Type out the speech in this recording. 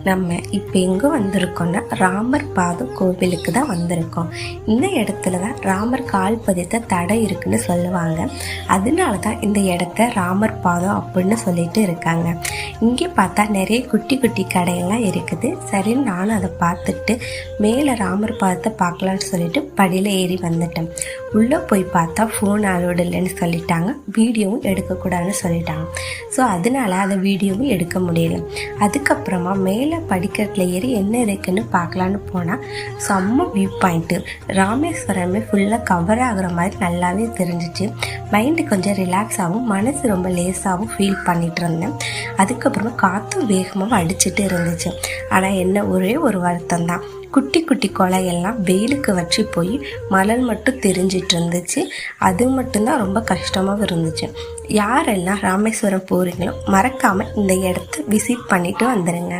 நம்ம இப்போ எங்கே வந்திருக்கோம்னா ராமர் பாதம் கோவிலுக்கு தான் வந்திருக்கோம். இந்த இடத்துல தான் ராமர் கால் பதித்த தடை இருக்குன்னு சொல்லுவாங்க. அதனால தான் இந்த இடத்த ராமர் பாதம் அப்படின்னு சொல்லிட்டு இருக்காங்க. இங்கே பார்த்தா நிறைய குட்டி குட்டி கடையெல்லாம் இருக்குது. சரின்னு நானும் அதை பார்த்துட்டு மேலே ராமர் பாதத்தை பார்க்கலான்னு சொல்லிட்டு படியில் ஏறி வந்துட்டேன். உள்ளே போய் பார்த்தா ஃபோன் அலோடு இல்லைன்னு சொல்லிட்டாங்க, வீடியோவும் எடுக்கக்கூடாதுன்னு சொல்லிட்டாங்க. ஸோ அதனால அந்த வீடியோவும் எடுக்க முடியல. அதுக்கப்புறமா மேலே படிக்கட்டில் ஏறி என்ன இருக்குன்னு பார்க்கலான்னு போனால் செம்ம வியூ பாயிண்ட்டு. ராமேஸ்வரமே ஃபுல்லாக கவர் ஆகுற மாதிரி நல்லாவே தெரிஞ்சிச்சு. மைண்டு கொஞ்சம் ரிலாக்ஸ் ஆகும், மனசு ரொம்ப லேஸாகவும் ஃபீல் பண்ணிகிட்டு இருந்தேன். அதுக்கப்புறமா காற்றும் வேகமாக அடிச்சுட்டு இருந்துச்சு. ஆனால் என்ன ஒரே ஒரு வருத்தம் தான், குட்டி குட்டி கொலையெல்லாம் வெயிலுக்கு வச்சு போய் மணல் மட்டும் தெரிஞ்சிட்டு இருந்துச்சு. அது மட்டும்தான் ரொம்ப கஷ்டமாகவும் இருந்துச்சு. யாரெல்லாம் ராமேஸ்வரம் போகிறீங்களோ மறக்காமல் இந்த இடத்த விசிட் பண்ணிவிட்டு வந்துடுங்க.